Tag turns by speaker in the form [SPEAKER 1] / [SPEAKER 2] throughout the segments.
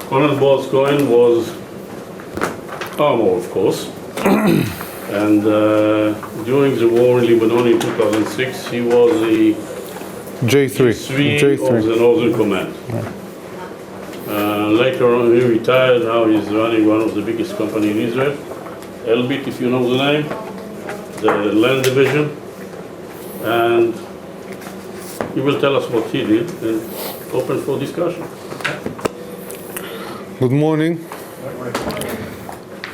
[SPEAKER 1] Colonel Boaz Cohen was armor, of course. And during the war in Lebanon in 2006, he was the J3 of the Northern Command. Later on, he retired. Now he's running one of the biggest companies in Israel, Elbit, if you know the name, the land division. And he will tell us what he did and open for discussion.
[SPEAKER 2] Good morning.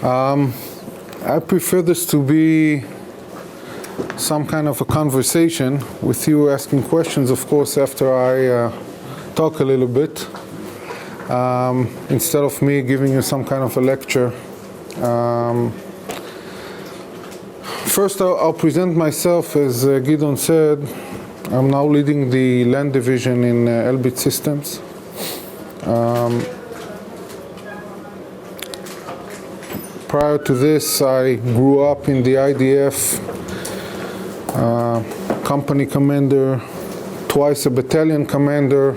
[SPEAKER 2] I prefer this to be some kind of a conversation with you asking questions, of course, after I talk a little bit, instead of me giving you some kind of a lecture. First, I'll present myself. As Gideon said, I'm now leading the land division in Elbit Systems. Prior to this, I grew up in the IDF, company commander, twice a battalion commander,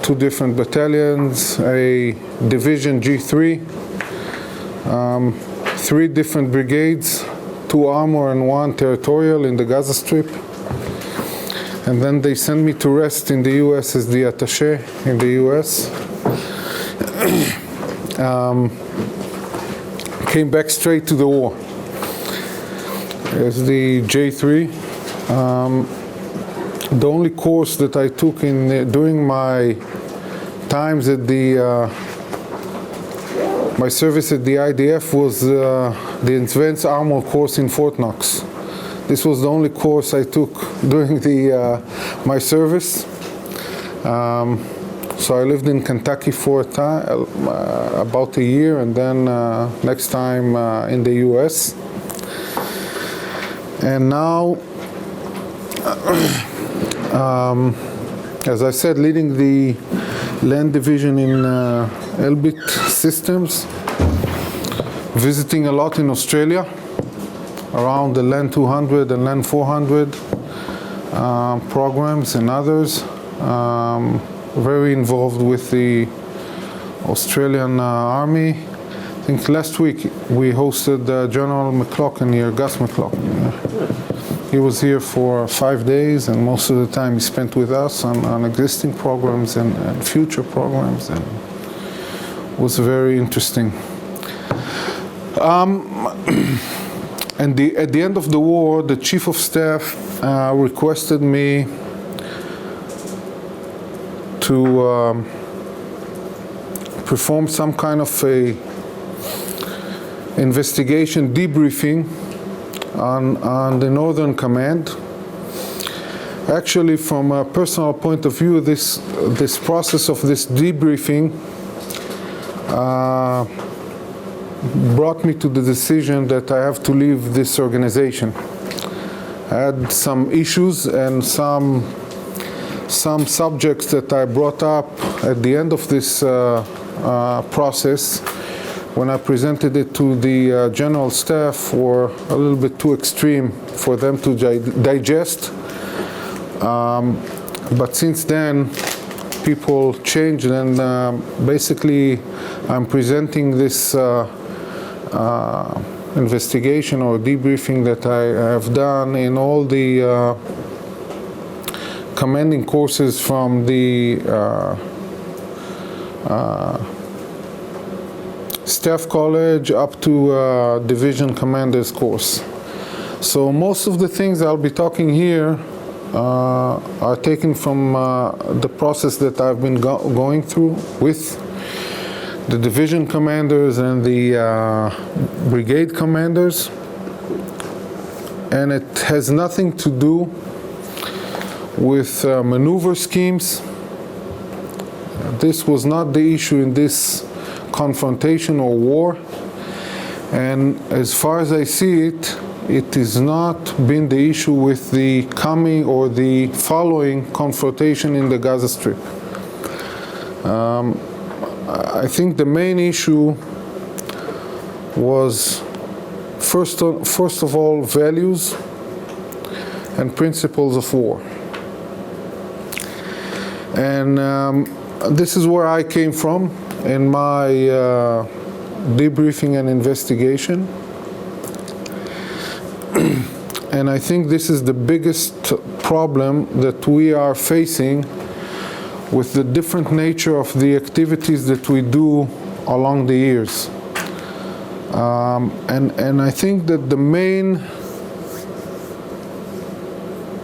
[SPEAKER 2] 2 different battalions, a division G3, 3 different brigades, 2 armor and 1 territorial in the Gaza Strip. And then they sent me to rest in the US as the attaché in the US. Came back straight to the war as the J3. The only course that I took during my times at my service at the IDF was the advanced armor course in Fort Knox. This was the only course I took during my service. So I lived in Kentucky for a time, about a year, and then next time in the US. And now, as I said, leading the land division in Elbit Systems, visiting a lot in Australia, around the Land 200 and Land 400 programs and others. Very involved with the Australian Army. I think last week we hosted General McLaughlin here, Gus McLaughlin. He was here for 5 days, and most of the time he spent with us on existing programs and future programs, and it was very interesting. And at the end of the war, the Chief of Staff requested me to perform some kind of a investigation debriefing on the Northern Command. Actually, from a personal point of view, this process of this debriefing brought me to the decision that I have to leave this organization. I had some issues and some subjects that I brought up at the end of this process, when I presented it to the general staff, were a little bit too extreme for them to digest. But since then, people changed, and basically I'm presenting this investigation or debriefing that I have done in all the commanding courses from the Staff College up to Division Commander's course. So most of the things I'll be talking here are taken from the process that I've been going through with the division commanders and the brigade commanders, and it has nothing to do with maneuver schemes. This was not the issue in this confrontation or war, and as far as I see it, it has not been the issue with the coming or the following confrontation in the Gaza Strip. I think the main issue was first of all values and principles of war. And this is where I came from in my debriefing and investigation. And I think this is the biggest problem that we are facing with the different nature of the activities that we do along the years. And I think that the main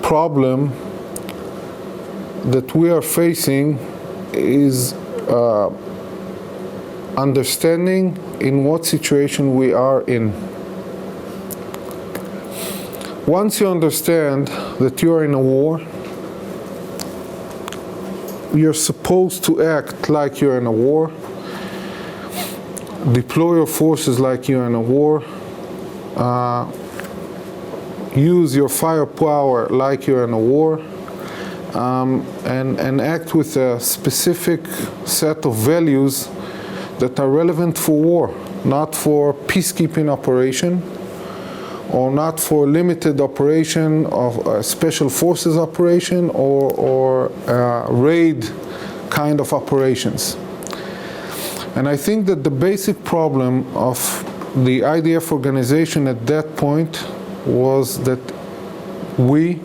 [SPEAKER 2] problem that we are facing is understanding in what situation we are in. Once you understand that you are in a war, you're supposed to act like you're in a war, deploy your forces like you're in a war, use your firepower like you're in a war, and act with a specific set of values that are relevant for war, not for peacekeeping operation, or not for limited operation of special forces operation or raid kind of operations. And I think that the basic problem of the IDF organization at that point was that we,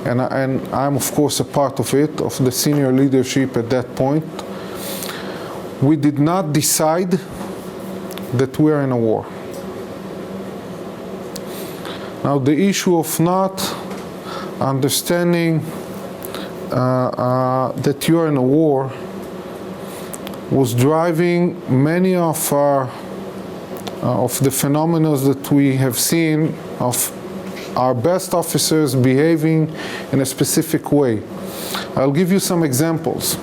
[SPEAKER 2] and I'm of course a part of it, of the senior leadership at that point, we did not decide that we're in a war. Now the issue of not understanding that you're in a war was driving many of the phenomena that we have seen of our best officers behaving in a specific way. I'll give you some examples.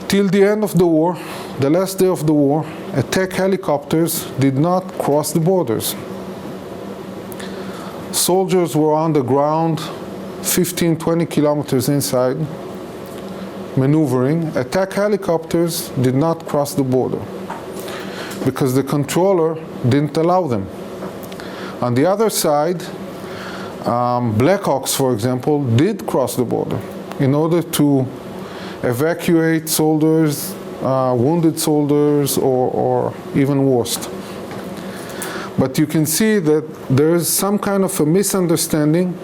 [SPEAKER 2] Till the end of the war, the last day of the war, attack helicopters did not cross the borders. Soldiers were on the ground 15, 20 kilometers inside, maneuvering. Attack helicopters did not cross the border because the controller didn't allow them. On the other side, Black Hawks, for example, did cross the border in order to evacuate soldiers, wounded soldiers, or even worse. But you can see that there is some kind of a misunderstanding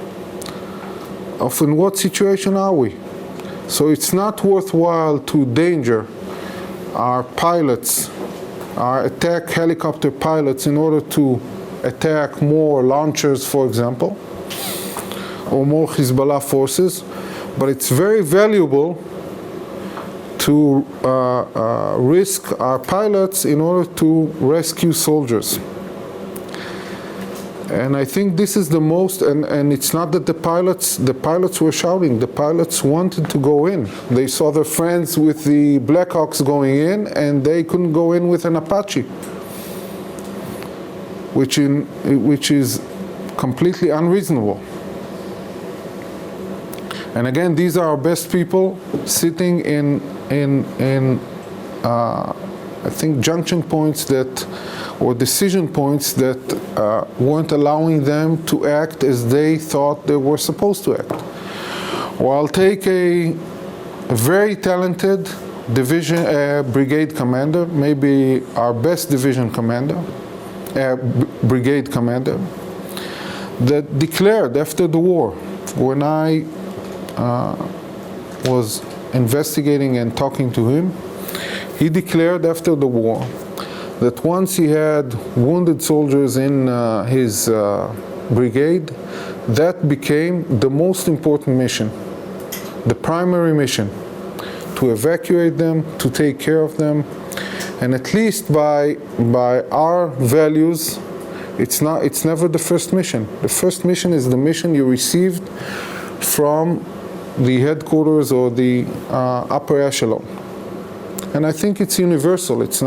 [SPEAKER 2] of in what situation are we. So it's not worthwhile to danger our pilots, our attack helicopter pilots, in order to attack more launchers, for example, or more Hezbollah forces. But it's very valuable to risk our pilots in order to rescue soldiers. And I think this is the most, and it's not that the pilots were shouting, the pilots wanted to go in. They saw their friends with the Black Hawks going in, and they couldn't go in with an Apache, which is completely unreasonable. And again, these are our best people sitting in I think junction points or decision points that weren't allowing them to act as they thought they were supposed to act. Or I'll take a very talented brigade commander, maybe our best division commander, brigade commander, that declared after the war, when I was investigating and talking to him, he declared after the war that once he had wounded soldiers in his brigade, that became the most important mission, the primary mission, to evacuate them, to take care of them. And at least by our values, it's never the first mission. The first mission is the mission you received from the headquarters or the upper echelon. And I think it's universal. It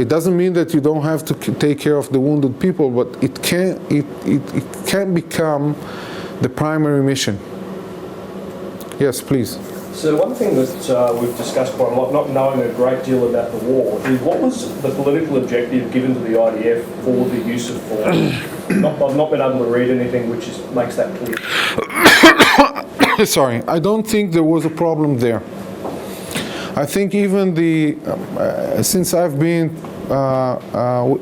[SPEAKER 2] doesn't mean that you don't have to take care of the wounded people, but it can become the primary mission. Yes, please.
[SPEAKER 3] So one thing that we've discussed quite a lot, not knowing a great deal about the war, is what was the political objective given to the IDF for the use of force? I've not been able to read anything which makes that clear.
[SPEAKER 2] Sorry, I don't think there was a problem there. I think even since I've been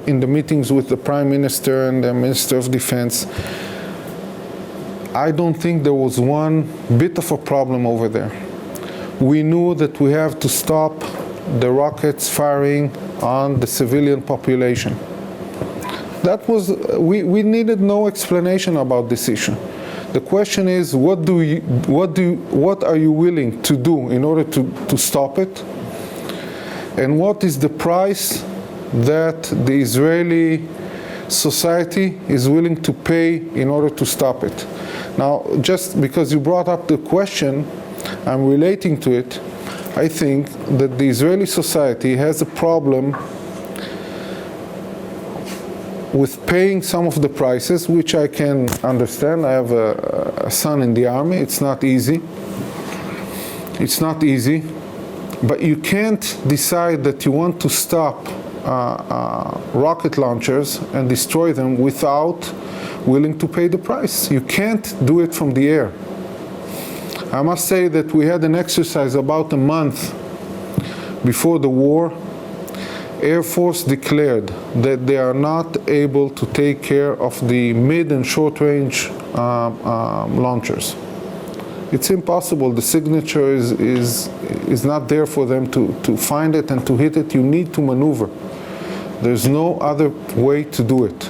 [SPEAKER 2] in the meetings with the Prime Minister and the Minister of Defense, I don't think there was one bit of a problem over there. We knew that we have to stop the rockets firing on the civilian population. That was, we needed no explanation about this issue. The question is, what are you willing to do in order to stop it? And what is the price that the Israeli society is willing to pay in order to stop it? Now, just because you brought up the question, I'm relating to it. I think that the Israeli society has a problem with paying some of the prices, which I can understand. I have a son in the army. It's not easy. It's not easy. But you can't decide that you want to stop rocket launchers and destroy them without willing to pay the price. You can't do it from the air. I must say that we had an exercise about a month before the war. Air Force declared that they are not able to take care of the mid and short range launchers. It's impossible. The signature is not there for them to find it and to hit it. You need to maneuver. There's no other way to do it.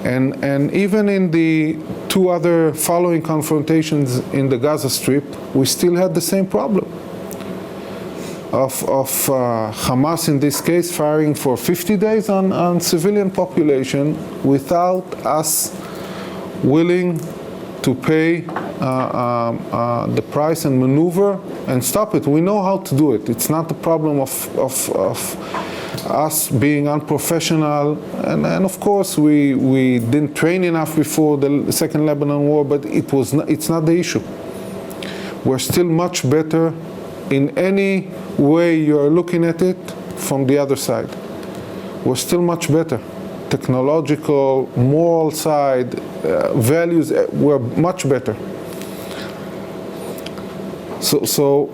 [SPEAKER 2] And even in the two other following confrontations in the Gaza Strip, we still had the same problem of Hamas, in this case, firing for 50 days on civilian population without us willing to pay the price and maneuver and stop it. We know how to do it. It's not the problem of us being unprofessional, and of course we didn't train enough before the Second Lebanon War, but it's not the issue. We're still much better in any way you are looking at it from the other side. We're still much better. Technological, moral side, values, we're much better. So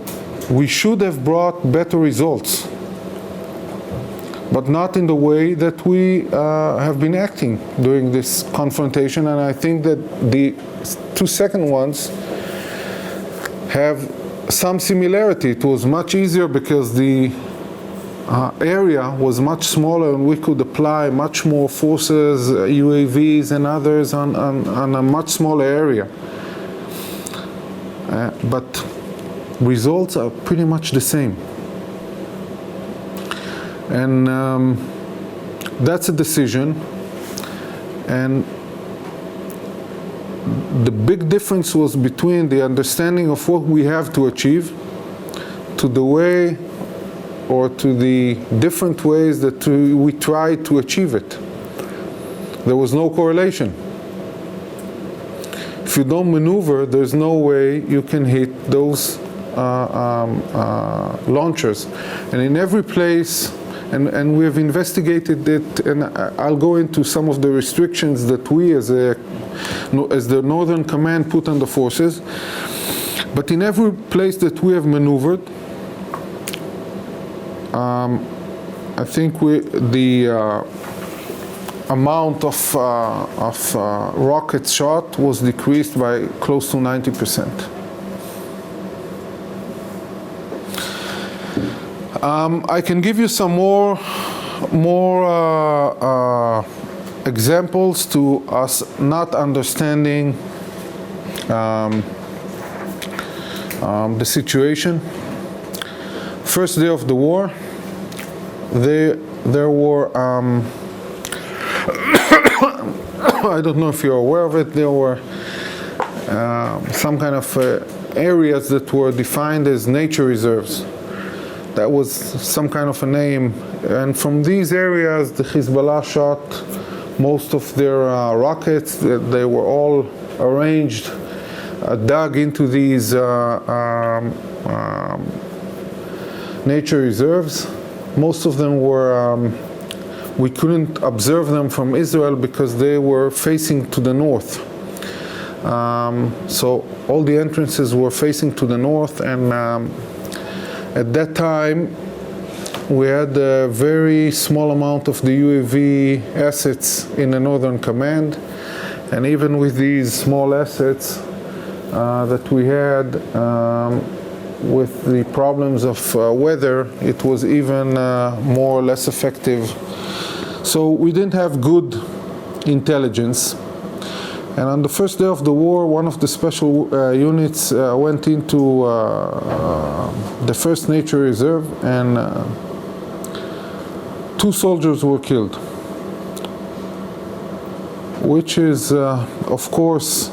[SPEAKER 2] we should have brought better results, but not in the way that we have been acting during this confrontation. And I think that the two second ones have some similarity. It was much easier because the area was much smaller and we could apply much more forces, UAVs and others on a much smaller area. But results are pretty much the same. And that's a decision. And the big difference was between the understanding of what we have to achieve to the way or to the different ways that we try to achieve it. There was no correlation. If you don't maneuver, there's no way you can hit those launchers. And in every place, and we have investigated it, and I'll go into some of the restrictions that we as the Northern Command put on the forces. But in every place that we have maneuvered, I think the amount of rockets shot was decreased by close to 90%. I can give you some more examples to us not understanding the situation. First day of the war, there were I don't know if you're aware of it, there were some kind of areas that were defined as nature reserves. That was some kind of a name, and from these areas the Hezbollah shot most of their rockets. They were all arranged, dug into these nature reserves. Most of them were, we couldn't observe them from Israel because they were facing to the north. So all the entrances were facing to the north, and At that time, we had a very small amount of the UAV assets in the Northern Command, and even with these small assets that we had, with the problems of weather, it was even more or less effective. So we didn't have good intelligence. And on the first day of the war, one of the special units went into the first nature reserve, and 2 soldiers were killed, which is, of course,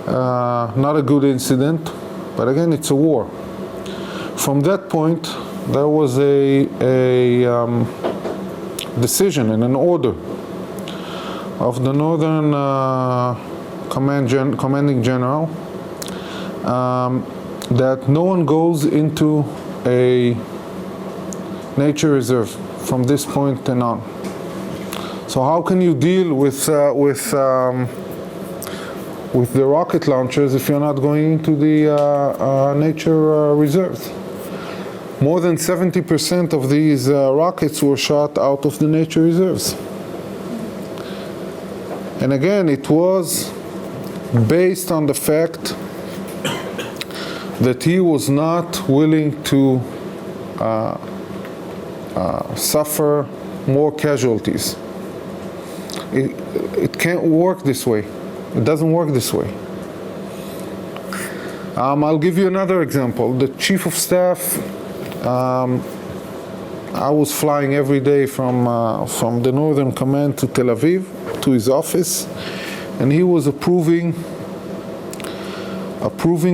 [SPEAKER 2] not a good incident, but again, it's a war. From that point, there was a decision and an order of the Northern Commanding General that no one goes into a nature reserve from this point and on. So how can you deal with the rocket launchers if you're not going into the nature reserves? More than 70% of these rockets were shot out of the nature reserves. And again, it was based on the fact that he was not willing to suffer more casualties. It can't work this way. It doesn't work this way. I'll give you another example. The Chief of Staff, I was flying every day from the Northern Command to Tel Aviv, to his office, and he was approving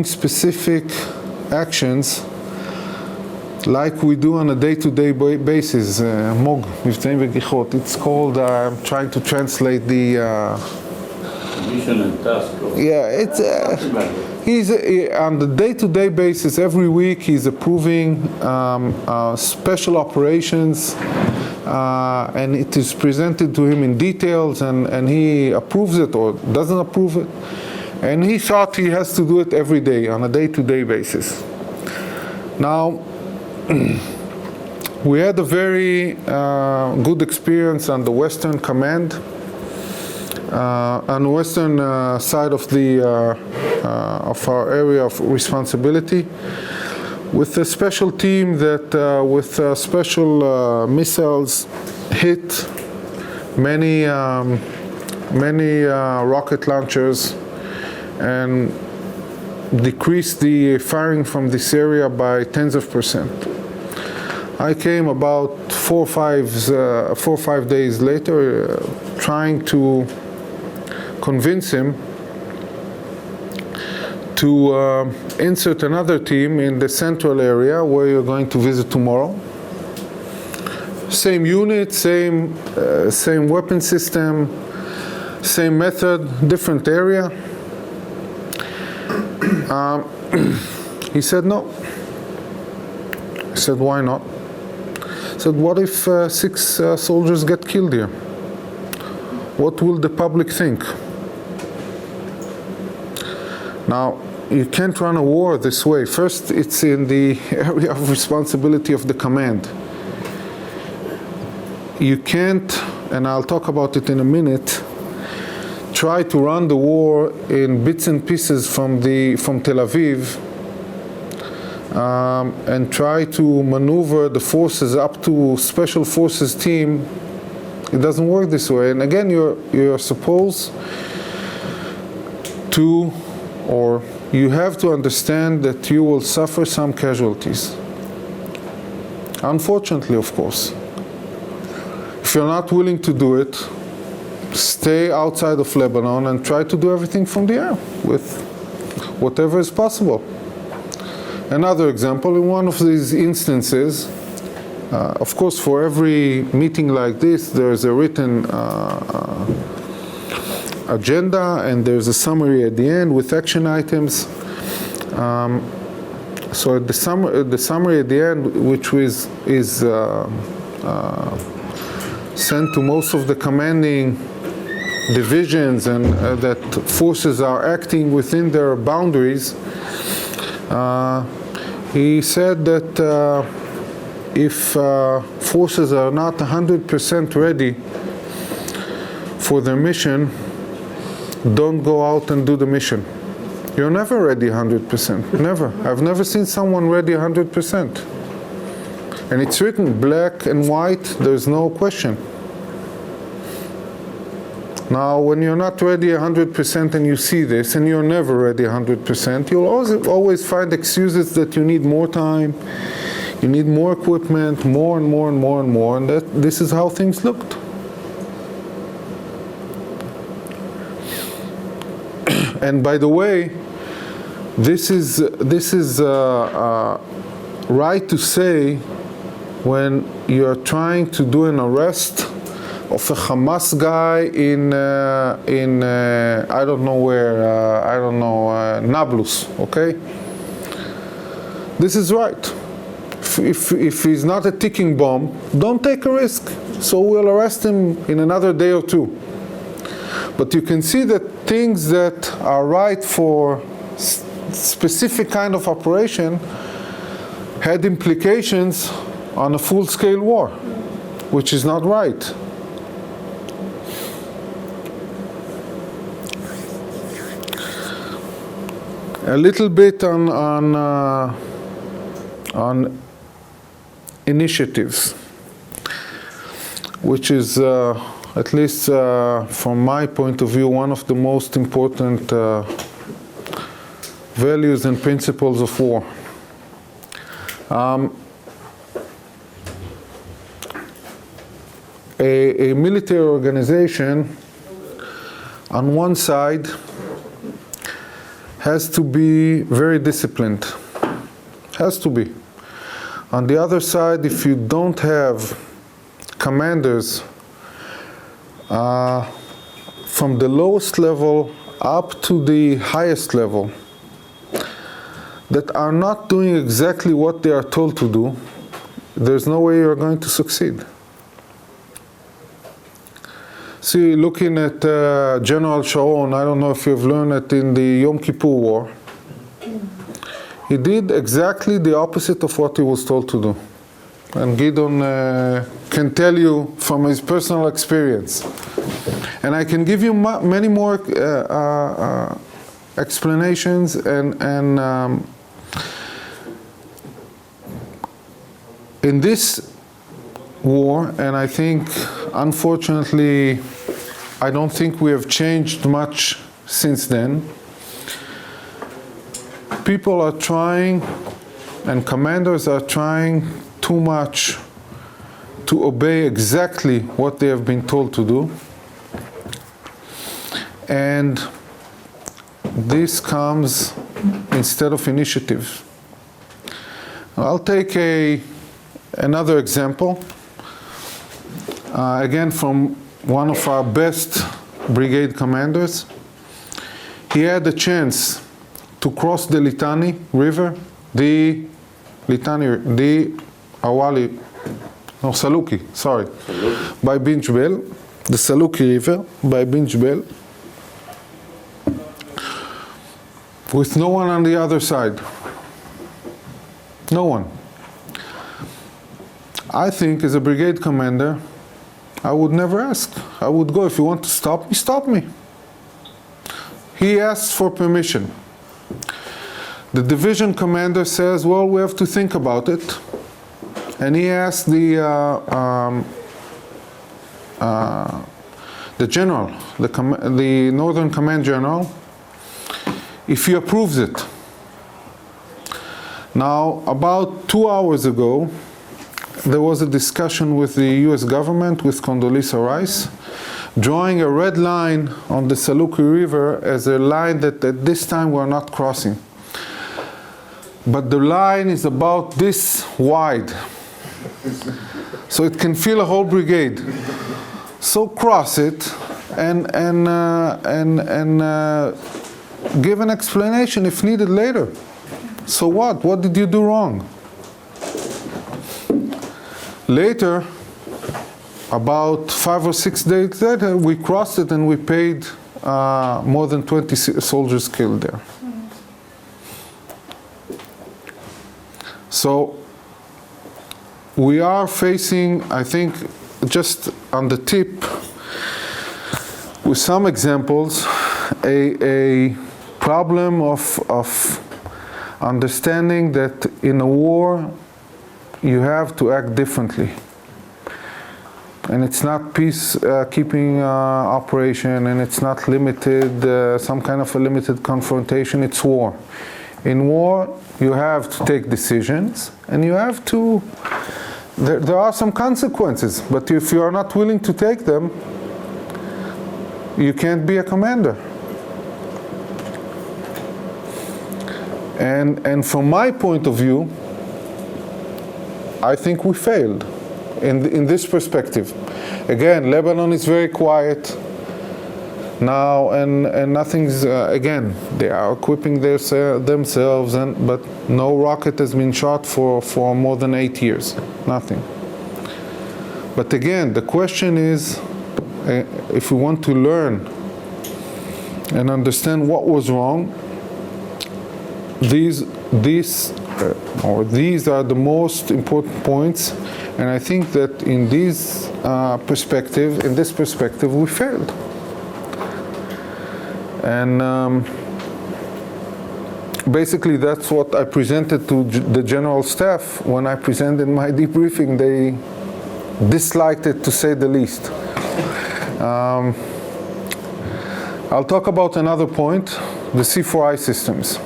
[SPEAKER 2] specific actions like we do on a day-to-day basis. Mog, it's called, I'm trying to translate the...
[SPEAKER 1] Mission and task.
[SPEAKER 2] Yeah, it's... He's on the day-to-day basis, every week he's approving special operations, and it is presented to him in details, and he approves it or doesn't approve it. And he thought he has to do it every day on a day-to-day basis. Now, we had a very good experience on the Western Command, on the western side of of our area of responsibility, with a special team that, with special missiles, hit many rocket launchers and decreased the firing from this area by tens of percent. I came about 4 or 5 days later, trying to convince him to insert another team in the central area where you're going to visit tomorrow. Same unit, same weapon system, same method, different area. He said no. I said, why not? He said, what if 6 soldiers get killed here? What will the public think? Now, you can't run a war this way. First, it's in the area of responsibility of the command. You can't, and I'll talk about it in a minute, try to run the war in bits and pieces from Tel Aviv, and try to maneuver the forces up to special forces team. It doesn't work this way. And again, you're supposed to, or you have to understand that you will suffer some casualties. Unfortunately, of course. If you're not willing to do it, stay outside of Lebanon and try to do everything from the air with whatever is possible. Another example, in one of these instances, of course, for every meeting like this, there's a written agenda, and there's a summary at the end with action items. So the summary at the end, which is sent to most of the commanding divisions, and that forces are acting within their boundaries, he said that if forces are not 100% ready for their mission, don't go out and do the mission. You're never ready 100%, never. I've never seen someone ready 100%. And it's written black and white, there's no question. Now, when you're not ready 100% and you see this, and you're never ready 100%, you'll always find excuses that you need more time, you need more equipment, more and more and more and more, and this is how things looked. And by the way, this is right to say when you're trying to do an arrest of a Hamas guy in I don't know where, Nablus, okay? This is right. If he's not a ticking bomb, don't take a risk. So we'll arrest him in another day or two. But you can see that things that are right for specific kind of operation had implications on a full-scale war, which is not right. A little bit on initiatives, which is, at least from my point of view, one of the most important values and principles of war. A military organization, on one side, has to be very disciplined. Has to be. On the other side, if you don't have commanders from the lowest level up to the highest level that are not doing exactly what they are told to do, there's no way you're going to succeed. See, looking at General Sharon, I don't know if you've learned it in the Yom Kippur War, he did exactly the opposite of what he was told to do. And Gideon can tell you from his personal experience. And I can give you many more explanations and in this war, and I think, unfortunately, I don't think we have changed much since then. People are trying, and commanders are trying too much to obey exactly what they have been told to do. And this comes instead of initiative. I'll take another example. Again, from one of our best brigade commanders. He had the chance to cross the Litani River, the Saluki, by Binjbel, the Saluki River, by Binjbel, with no one on the other side. No one. I think, as a brigade commander, I would never ask. I would go, if you want to stop me, stop me. He asked for permission. The division commander says, well, we have to think about it. And he asked the general, the Northern Command General, if he approves it. Now, about 2 hours ago, there was a discussion with the US government, with Condoleezza Rice, drawing a red line on the Saluki River as a line that at this time we're not crossing. But the line is about this wide, so it can fill a whole brigade. So cross it and give an explanation if needed later. So what? What did you do wrong? Later, about 5 or 6 days later, we crossed it and we paid more than 20 soldiers killed there. So we are facing, I think, just on the tip, with some examples, a problem of understanding that in a war you have to act differently. And it's not peacekeeping operation, and it's not limited, some kind of a limited confrontation, it's war. In war, you have to take decisions, and you have to, there are some consequences, but if you are not willing to take them, you can't be a commander. And from my point of view, I think we failed in this perspective. Again, Lebanon is very quiet now, and nothing's, again, they are equipping themselves, but no rocket has been shot for more than 8 years, nothing. But again, the question is, if we want to learn and understand what was wrong, these are the most important points, and I think that in this perspective, we failed. And basically, that's what I presented to the general staff. When I presented my debriefing, they disliked it, to say the least. I'll talk about another point, the C4I systems.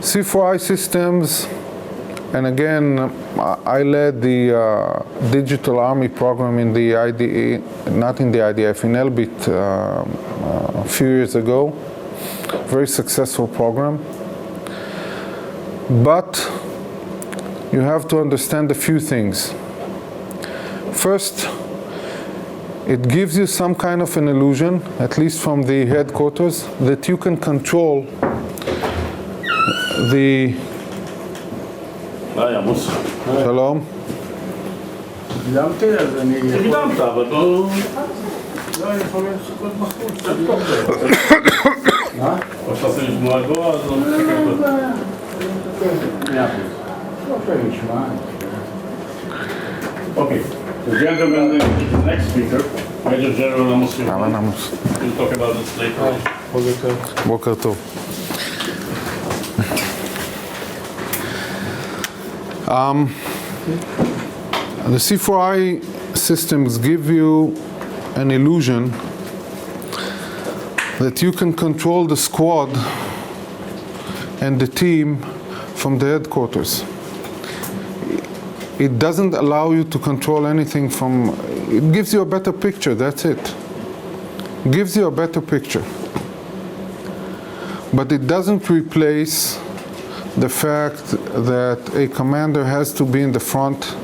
[SPEAKER 2] C4I systems, and again, I led the Digital Army program in the not in the IDF, in Elbit a few years ago. Very successful program. But you have to understand a few things. First, it gives you some kind of an illusion, at least from the headquarters, that you can control the... שלום.
[SPEAKER 4] הקדמתי, אז אני...
[SPEAKER 1] הקדמת, אבל לא...
[SPEAKER 4] לא, אני יכול לחכות בחוץ. מה?
[SPEAKER 1] או שאתה רוצה לשמוע את בו, אז לא נחכה.
[SPEAKER 4] לא שאני אשמע.
[SPEAKER 1] Okay. The gentleman, the next speaker, Major General Amos.
[SPEAKER 2] אהלן עמוס.
[SPEAKER 1] We'll talk about this later.
[SPEAKER 2] בוקר טוב. The C4I systems give you an illusion that you can control the squad and the team from the headquarters. It doesn't allow you to control anything from, it gives you a better picture, that's it. It gives you a better picture. But it doesn't replace the fact that a commander has to be in the front,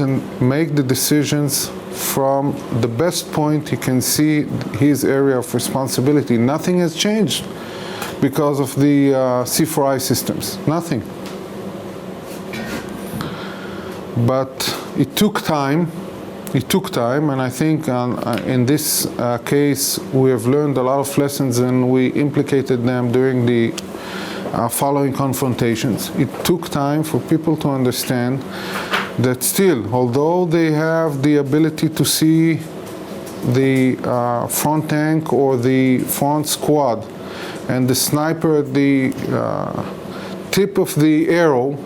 [SPEAKER 2] and make the decisions from the best point he can see his area of responsibility. Nothing has changed because of the C4I systems, nothing. But it took time, and I think in this case we have learned a lot of lessons, and we implicated them during the following confrontations. It took time for people to understand that still, although they have the ability to see the front tank or the front squad and the sniper at the tip of the arrow,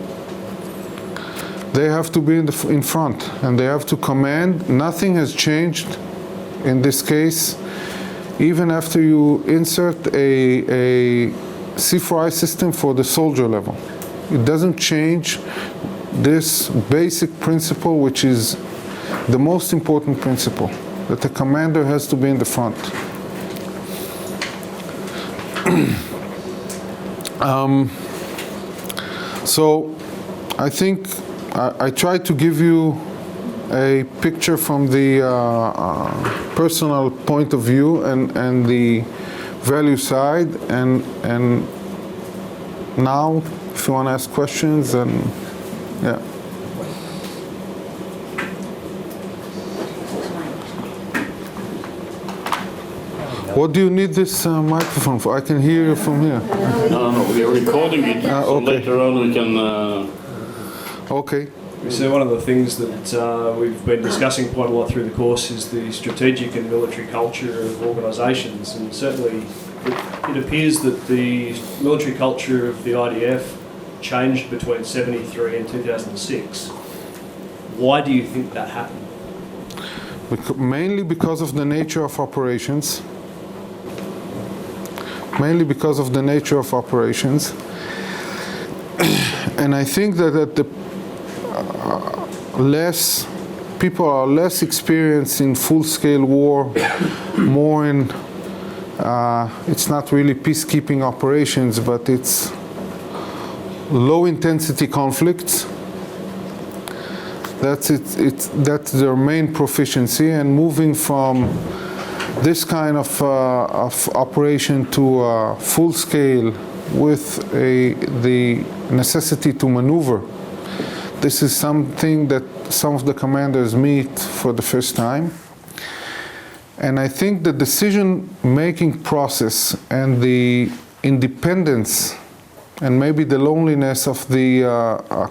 [SPEAKER 2] they have to be in front, and they have to command. Nothing has changed in this case. Even after you insert a C4I system for the soldier level, it doesn't change this basic principle, which is the most important principle, that the commander has to be in the front. So I think I tried to give you a picture from the personal point of view and the value side, and now if you want to ask questions, then yeah. What do you need this microphone for? I can hear you from here.
[SPEAKER 1] No, we are recording it, so
[SPEAKER 2] okay.
[SPEAKER 1] later on we can...
[SPEAKER 2] Okay.
[SPEAKER 3] So one of the things that we've been discussing quite a lot through the course is the strategic and military culture of organisations, and certainly it appears that the military culture of the IDF changed between 73 and 2006. Why do you think that happened?
[SPEAKER 2] Mainly because of the nature of operations. Mainly because of the nature of operations. And I think that at the people are less experienced in full-scale war, more in, it's not really peacekeeping operations, but it's low-intensity conflicts. That's that's their main proficiency, and moving from this kind of operation to full-scale with the necessity to maneuver. This is something that some of the commanders meet for the first time. And I think the decision-making process and the independence and maybe the loneliness of the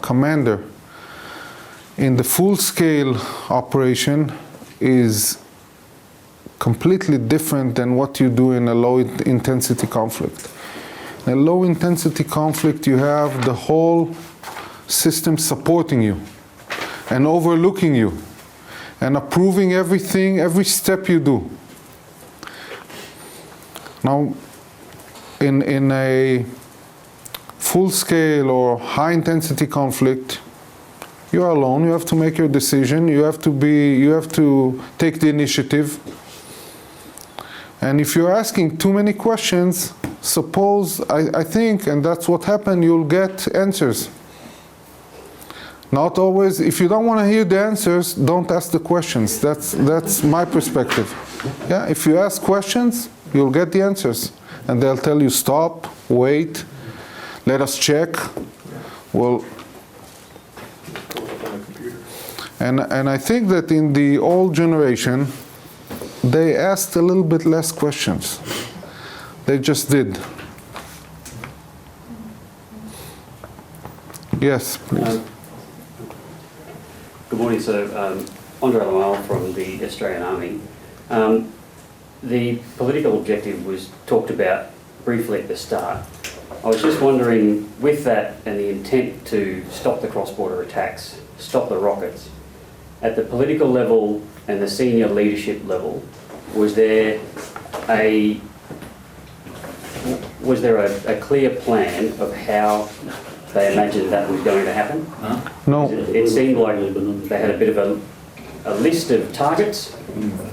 [SPEAKER 2] commander in the full-scale operation is completely different than what you do in a low-intensity conflict. In a low-intensity conflict, you have the whole system supporting you and overlooking you and approving everything, every step you do. Now, in a full-scale or high-intensity conflict, you are alone. You have to make your decision. You have to take the initiative. And if you're asking too many questions, suppose I think, and that's what happened, you'll get answers. Not always. If you don't want to hear the answers, don't ask the questions. That's my perspective. Yeah. If you ask questions, you'll get the answers, and they'll tell you stop, wait, let us check. Well. And I think that in the old generation, they asked a little bit less questions. They just did. Yes, please.
[SPEAKER 5] Good morning, sir. Andre Lamal from the Australian Army. The political objective was talked about briefly at the start. I was just wondering, with that and the intent to stop the cross-border attacks, stop the rockets, at the political level and the senior leadership level, was there a clear plan of how they imagined that was going to happen?
[SPEAKER 2] No.
[SPEAKER 5] It seemed like they had a bit of a list of targets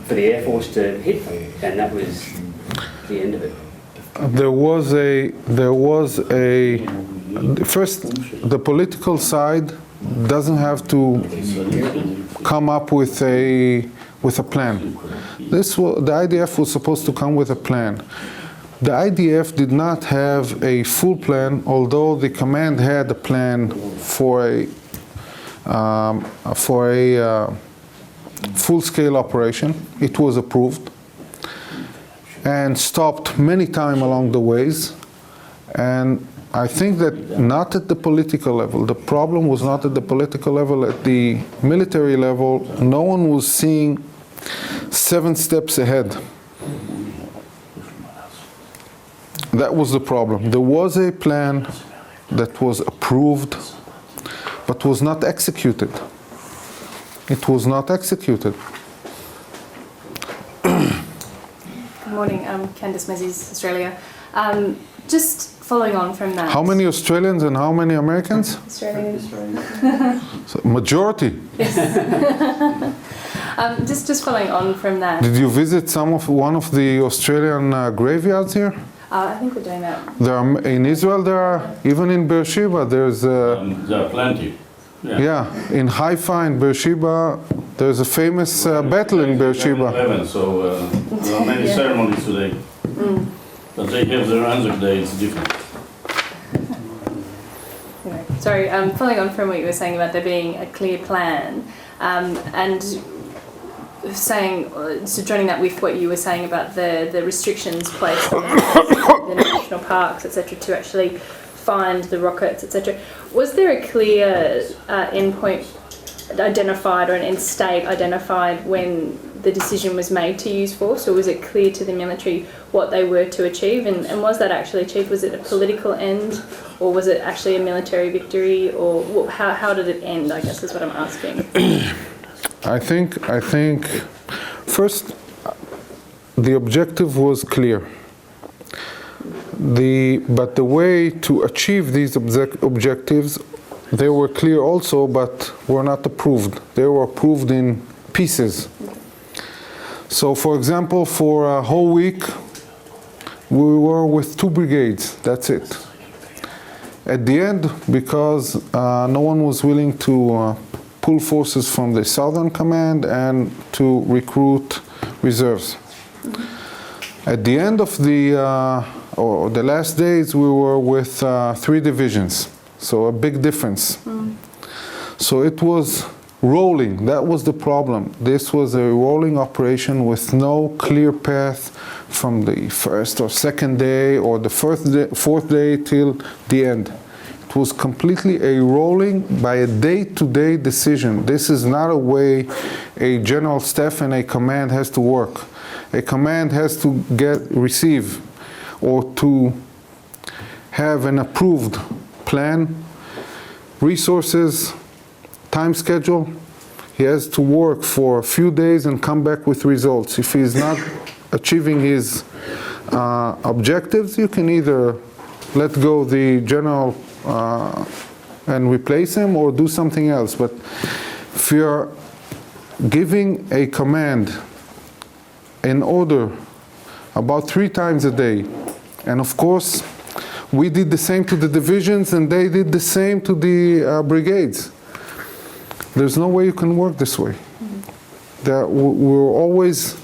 [SPEAKER 5] for the Air Force to hit, and that was the end of it. First, the political side doesn't have to come up with a plan. The IDF was supposed to come with a plan. The IDF did not have a full plan, although the command had a plan for a full-scale operation. It was approved and stopped many times along the ways. And I think that not at the political level. The problem was not at the political level. At the military level, no one was seeing 7 steps ahead. That was the problem. There was a plan that was approved, but was not executed. It was not executed.
[SPEAKER 6] Good morning, I'm Candice Mezzies, Australia. Just following on from that.
[SPEAKER 2] How many Australians and how many Americans?
[SPEAKER 6] Australians.
[SPEAKER 2] So majority.
[SPEAKER 6] Just following on from that.
[SPEAKER 2] Did you visit one of the Australian graveyards here?
[SPEAKER 6] I think we're doing that.
[SPEAKER 2] There are, in Israel, there are, even in Beersheba, there's
[SPEAKER 1] there are plenty.
[SPEAKER 2] yeah, in Haifa, in Beersheba, there's a famous battle in Beersheba.
[SPEAKER 1] 11, so there are many ceremonies today. But they have their answer day, it's different.
[SPEAKER 6] Anyway, sorry, following on from what you were saying about there being a clear plan, and saying, so joining that with what you were saying about the restrictions placed on the national parks, etc., to actually find the rockets, etc., was there a clear endpoint identified or an end state identified when the decision was made to use force, or was it clear to the military what they were to achieve, and was that actually achieved? Was it a political end, or was it actually a military victory, or how did it end, I guess is what I'm asking.
[SPEAKER 2] I think first the objective was clear. But the way to achieve these objectives, they were clear also, but were not approved. They were approved in pieces. So, for example, for a whole week, we were with 2 brigades. That's it. At the end, because no one was willing to pull forces from the Southern Command and to recruit reserves. At the end of the last days, we were with 3 divisions. So a big difference. So it was rolling. That was the problem. This was a rolling operation with no clear path from the first or second day or the fourth day till the end. It was completely a rolling by a day-to-day decision. This is not a way a general staff and a command has to work. A command has to receive or to have an approved plan, resources, time schedule. He has to work for a few days and come back with results. If he's not achieving his objectives, you can either let go the general and replace him or do something else. But if you're giving a command in order about 3 times a day, and of course we did the same to the divisions and they did the same to the brigades. There's no way you can work this way. We're always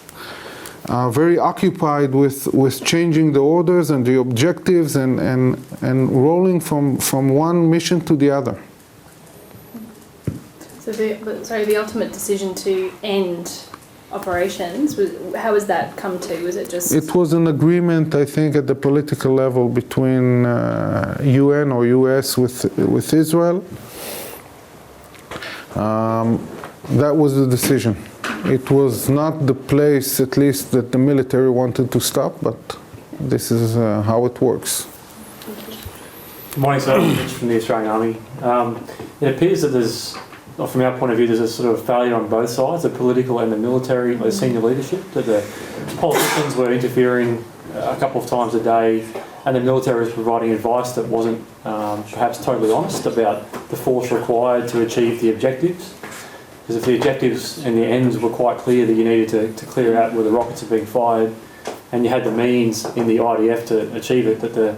[SPEAKER 2] very occupied with changing the orders and the objectives and rolling from one mission to the other.
[SPEAKER 6] So the ultimate decision to end operations, how was that come to? Was it just...
[SPEAKER 2] It was an agreement, I think, at the political level between UN or US with Israel. That was the decision. It was not the place, at least, that the military wanted to stop, but this is how it works.
[SPEAKER 7] Good morning, sir. Mitch from the Australian Army. It appears that there's, from our point of view, there's a sort of failure on both sides, the political and the military, the senior leadership, that the politicians were interfering a couple of times a day, and the military was providing advice that wasn't perhaps totally honest about the force required to achieve the objectives. Because if the objectives and the ends were quite clear that you needed to clear out where the rockets are being fired, and you had the means in the IDF to achieve it, that the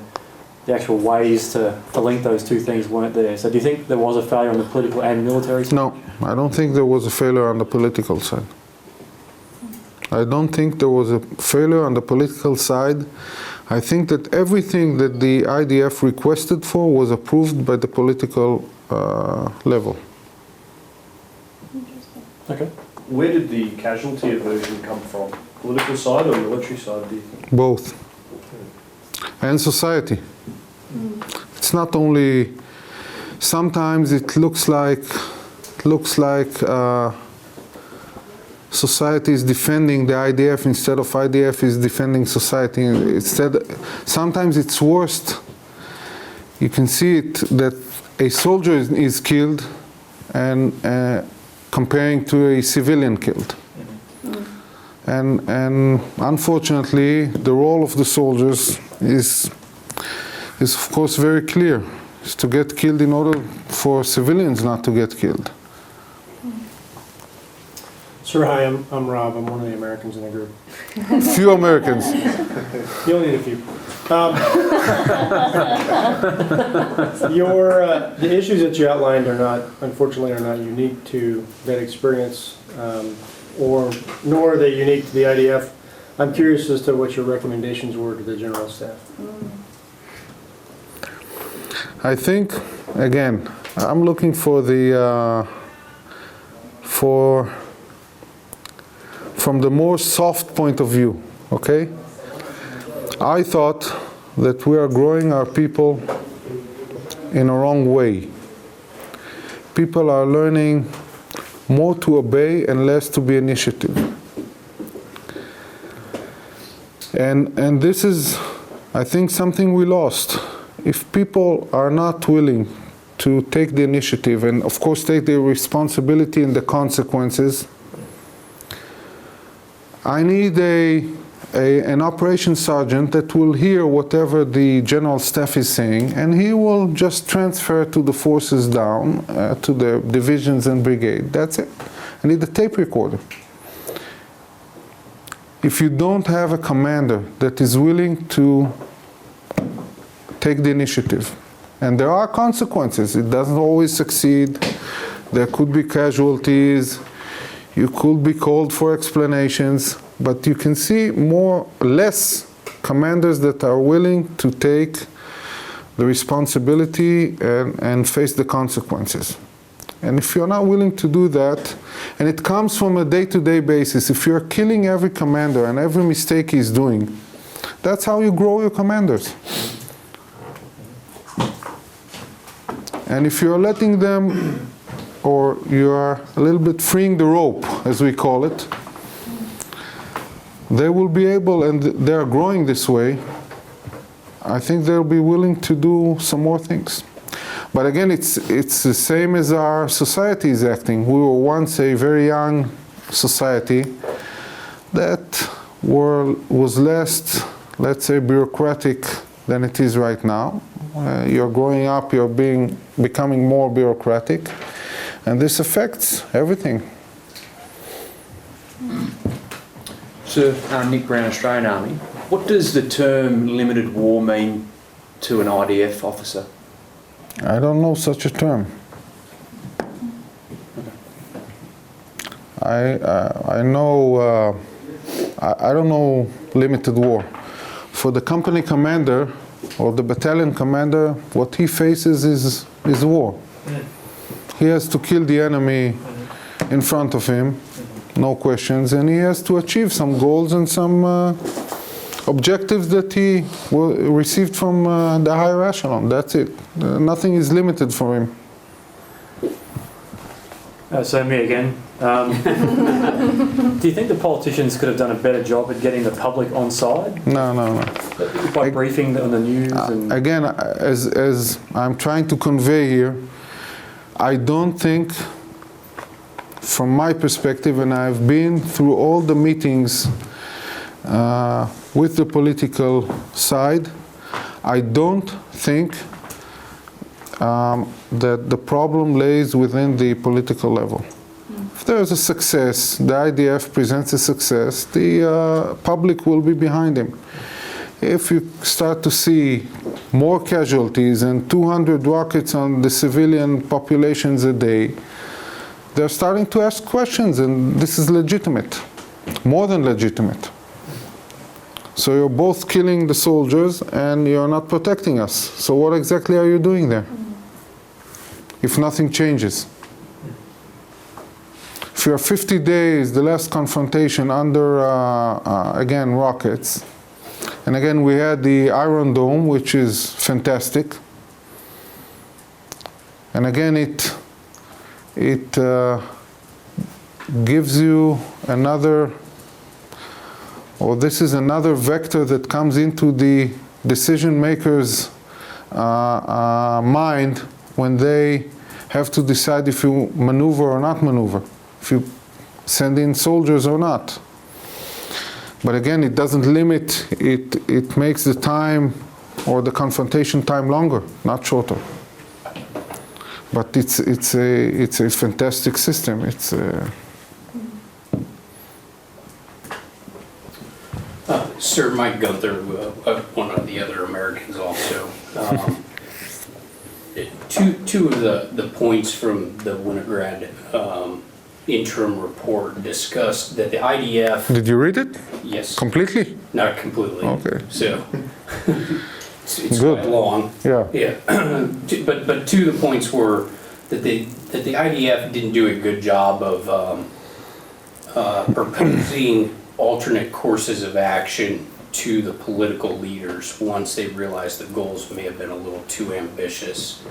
[SPEAKER 7] actual ways to link those two things weren't there. So do you think there was a failure on the political and military side?
[SPEAKER 2] No, I don't think there was a failure on the political side. I don't think there was a failure on the political side. I think that everything that the IDF requested for was approved by the political level.
[SPEAKER 7] Okay.
[SPEAKER 3] Where did the casualty aversion come from? Political side or military side, do you think?
[SPEAKER 2] Both. And society. It's not only, sometimes it looks like society is defending the IDF instead of IDF is defending society. Sometimes it's worse. You can see it that a soldier is killed and comparing to a civilian killed. And unfortunately, the role of the soldiers is of course very clear. It's to get killed in order for civilians not to get killed.
[SPEAKER 8] Sir, hi, I'm Rob. I'm one of the Americans in the group.
[SPEAKER 2] Few Americans.
[SPEAKER 8] You only need a few. The issues that you outlined unfortunately, are not unique to that experience, nor are they unique to the IDF. I'm curious as to what your recommendations were to the general staff.
[SPEAKER 2] I think, again, I'm looking for from the more soft point of view, okay? I thought that we are growing our people in a wrong way. People are learning more to obey and less to be initiative. And this is, I think, something we lost. If people are not willing to take the initiative and, of course, take the responsibility and the consequences, I need an operations sergeant that will hear whatever the general staff is saying, and he will just transfer to the forces down, to the divisions and brigade. That's it. I need a tape recorder. If you don't have a commander that is willing to take the initiative, and there are consequences, it doesn't always succeed, there could be casualties, you could be called for explanations, but you can see less commanders that are willing to take the responsibility and face the consequences. And if you're not willing to do that, and it comes from a day-to-day basis, if you're killing every commander and every mistake he's doing, that's how you grow your commanders. And if you're letting them, or you're a little bit freeing the rope, as we call it, they will be able, and they're growing this way, I think they'll be willing to do some more things. But again, it's the same as our society is acting. We were once a very young society that was less, let's say, bureaucratic than it is right now. You're growing up, you're becoming more bureaucratic, and this affects everything.
[SPEAKER 9] Sir, Nick Brown, Australian Army. What does the term limited war mean to an IDF officer?
[SPEAKER 2] I don't know such a term. I know, I don't know limited war. For the company commander or the battalion commander, what he faces is war. He has to kill the enemy in front of him, no questions, and he has to achieve some goals and some objectives that he received from the higher echelon. That's it. Nothing is limited for him.
[SPEAKER 7] So me again. Do you think the politicians could have done a better job at getting the public on side?
[SPEAKER 2] No.
[SPEAKER 7] By briefing on the news? And
[SPEAKER 2] Again, as I'm trying to convey here, I don't think, from my perspective, and I've been through all the meetings with the political side, I don't think that the problem lays within the political level. If there is a success, the IDF presents a success, the public will be behind him. If you start to see more casualties and 200 rockets on the civilian populations a day, they're starting to ask questions, and this is legitimate, more than legitimate. So you're both killing the soldiers and you're not protecting us. So what exactly are you doing there? If nothing changes. If you're 50 days, the last confrontation under, again, rockets, and again we had the Iron Dome, which is fantastic, and again it gives you another, or this is another vector that comes into the decision makers' mind when they have to decide if you maneuver or not maneuver, if you send in soldiers or not. But again, it doesn't limit, it makes the time or the confrontation time longer, not shorter. But it's a fantastic system.
[SPEAKER 10] Sir Mike Gunther, one of the other Americans also. Two of the points from the Winograd interim report discussed that the IDF...
[SPEAKER 2] Did you read it?
[SPEAKER 10] Yes.
[SPEAKER 2] Completely?
[SPEAKER 10] Not completely.
[SPEAKER 2] Okay.
[SPEAKER 10] So it's
[SPEAKER 2] Good.
[SPEAKER 10] quite long.
[SPEAKER 2] Yeah.
[SPEAKER 10] Yeah. But two of the points were that the IDF didn't do a good job of proposing alternate courses of action to the political leaders once they realized the goals may have been a little too ambitious.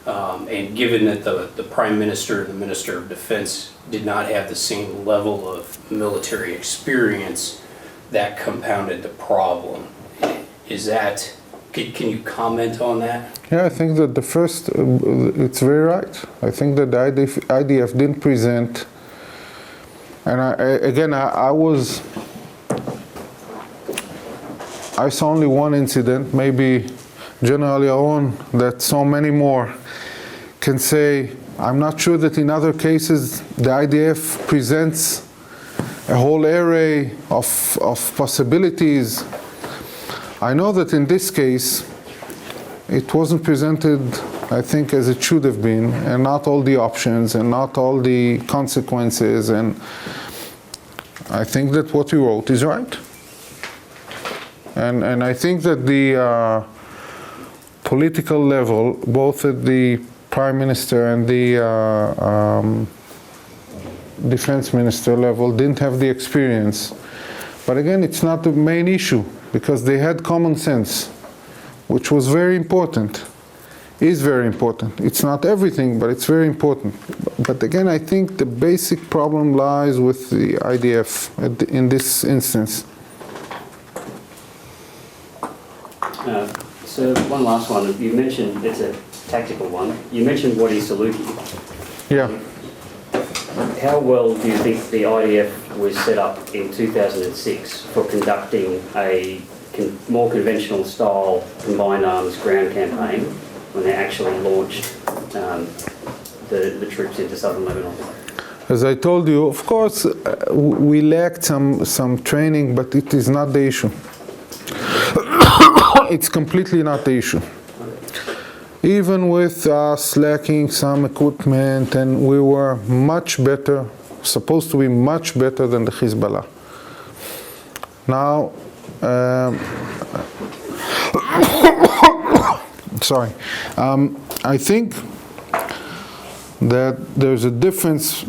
[SPEAKER 10] And given that the Prime Minister and the Minister of Defense did not have the same level of military experience, that compounded the problem. Is that, can you comment on that?
[SPEAKER 2] Yeah, I think that the first, it's very right. I think that the IDF didn't present, and I saw only one incident, maybe General Yaron, that so many more can say, I'm not sure that in other cases the IDF presents a whole array of possibilities. I know that in this case, it wasn't presented, I think, as it should have been, and not all the options and not all the consequences, and I think that what we wrote is right. And I think that the political level, both at the Prime Minister and the Defense Minister level, didn't have the experience. But again, it's not the main issue, because they had common sense, which was very important, is very important. It's not everything, but it's very important. But again, I think the basic problem lies with the IDF in this instance.
[SPEAKER 5] So one last one. You mentioned, it's a tactical one. You mentioned Wadi Saluki.
[SPEAKER 2] Yeah.
[SPEAKER 5] How well do you think the IDF was set up in 2006 for conducting a more conventional style combined arms ground campaign when they actually launched the troops into southern Lebanon?
[SPEAKER 2] As I told you, of course, we lacked some training, but it is not the issue. It's completely not the issue. Even with us lacking some equipment, and we were much better, supposed to be much better than the Hezbollah. Now, sorry, I think that there's a difference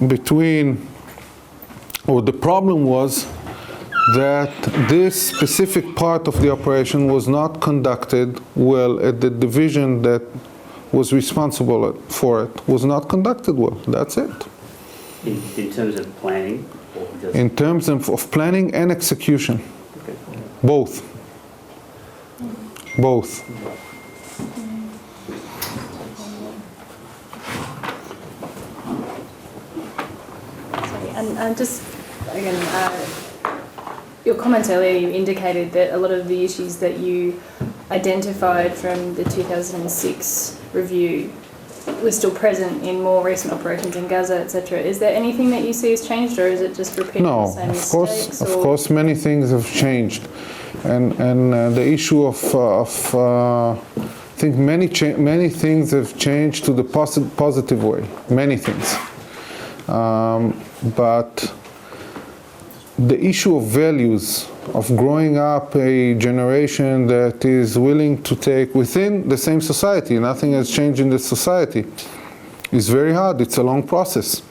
[SPEAKER 2] between, or the problem was that this specific part of the operation was not conducted well at the division that was responsible for it, was not conducted well. That's it.
[SPEAKER 5] In terms of planning? Or just
[SPEAKER 2] in terms of planning and execution.
[SPEAKER 5] Okay.
[SPEAKER 2] Both. Both.
[SPEAKER 6] Sorry, and just again, your comments earlier, you indicated that a lot of the issues that you identified from the 2006 review were still present in more recent operations in Gaza, etc. Is there anything that you see has changed, or is it just repeating the same mistakes?
[SPEAKER 2] Of course, many things have changed, and the issue of I think many things have changed to the positive way. Many things, but the issue of values, of growing up a generation that is willing to take within the same society, nothing has changed in the society, is very hard. It's a long process.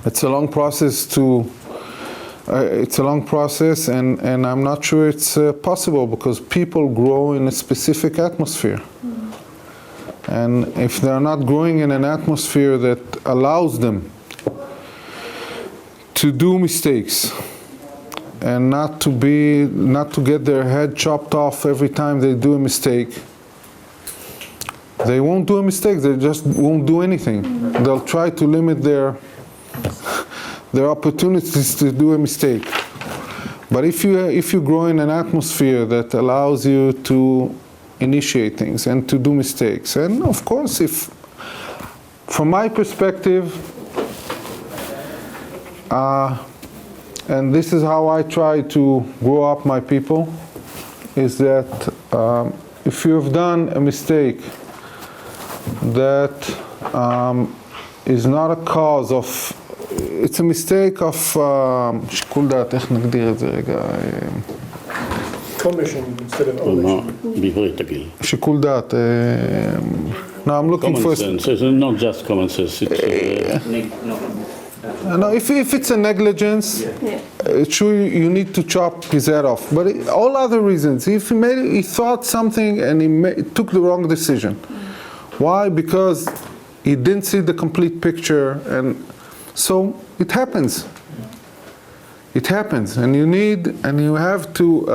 [SPEAKER 2] It's a long process and I'm not sure it's possible, because people grow in a specific atmosphere. And if they're not growing in an atmosphere that allows them to do mistakes and not to get their head chopped off every time they do a mistake, they won't do a mistake. They just won't do anything. They'll try to limit their opportunities to do a mistake. But if you grow in an atmosphere that allows you to initiate things and to do mistakes, and of course, if from my perspective, and this is how I try to grow up my people, is that if you have done a mistake that is not a cause of, it's a mistake of שיקול דעת, איך נגדיר את זה רגע?
[SPEAKER 8] Commission instead of omission.
[SPEAKER 1] בעברית תגיד.
[SPEAKER 2] שיקול דעת. No, I'm looking for...
[SPEAKER 1] Common sense. It's not just common sense. It's,
[SPEAKER 2] No, if it's a negligence,
[SPEAKER 6] Yeah.
[SPEAKER 2] sure you need to chop his head off. But all other reasons, if he thought something and he took the wrong decision. Why? Because he didn't see the complete picture, and so it happens. It happens, and you have to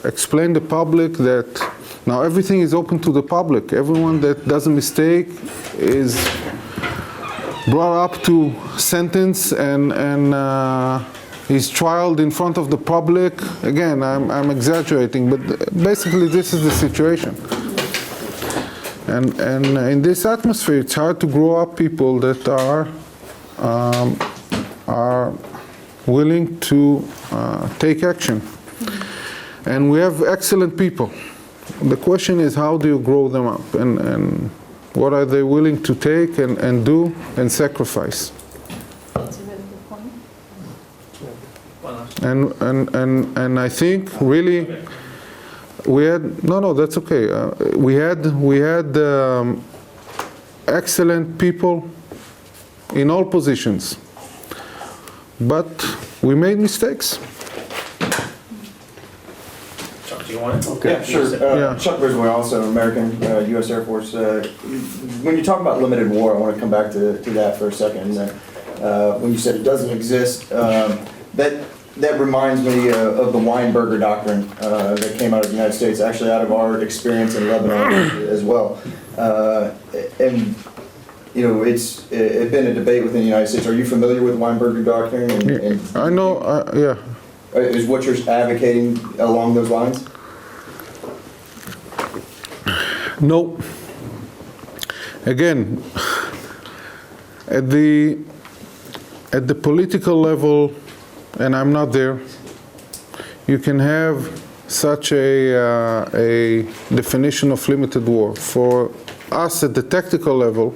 [SPEAKER 2] explain the public that now everything is open to the public. Everyone that does a mistake is brought up to sentence and he's trialed in front of the public. Again, I'm exaggerating, but basically this is the situation. And in this atmosphere, it's hard to grow up people that are willing to take action. And we have excellent people. The question is, how do you grow them up? And what are they willing to take and do and sacrifice?
[SPEAKER 6] That's a really good point.
[SPEAKER 2] And I think really we had that's okay. We had excellent people in all positions, but we made mistakes.
[SPEAKER 11] Do you want it?
[SPEAKER 2] Okay.
[SPEAKER 11] Yeah, sure.
[SPEAKER 2] Yeah.
[SPEAKER 11] Chuck Briswell, also American, U.S. Air Force. When you talk about limited war, I want to come back to that for a second. When you said it doesn't exist, that reminds me of the Weinberger Doctrine that came out of the United States, actually out of our experience in Lebanon as well. And you know, it's been a debate within the United States. Are you familiar with Weinberger Doctrine? And
[SPEAKER 2] I know. Yeah.
[SPEAKER 11] Is what you're advocating along those lines?
[SPEAKER 2] No. Again, at the political level, and I'm not there, you can have such a definition of limited war. For us at the tactical level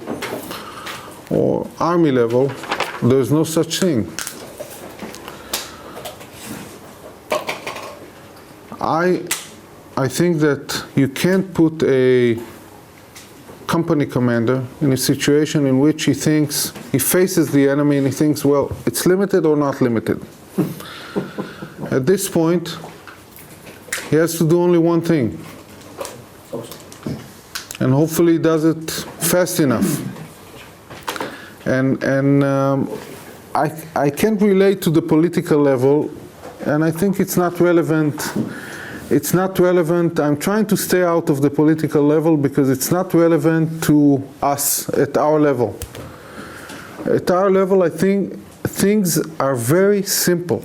[SPEAKER 2] or army level, there's no such thing. I think that you can't put a company commander in a situation in which he faces the enemy and he thinks, well, it's limited or not limited. At this point, he has to do only one thing. And hopefully he does it fast enough. And I can't relate to the political level, and I think it's not relevant. It's not relevant. I'm trying to stay out of the political level because it's not relevant to us at our level. At our level, I think things are very simple.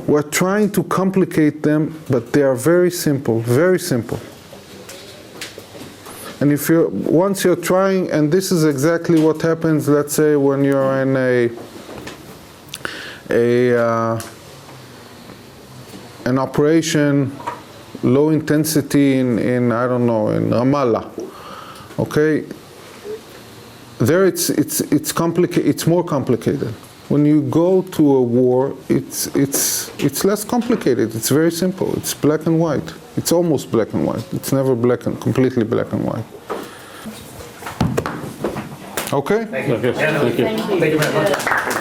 [SPEAKER 2] We're trying to complicate them, but they are very simple, very simple. And once you're trying, and this is exactly what happens, let's say, when you're in an operation, low intensity in I don't know, in Ramallah, okay? There it's complicated. It's more complicated. When you go to a war, it's less complicated. It's very simple. It's black and white. It's almost black and white. It's never completely black and white. Okay?
[SPEAKER 1] Okay, thank you.
[SPEAKER 6] Thank you very much.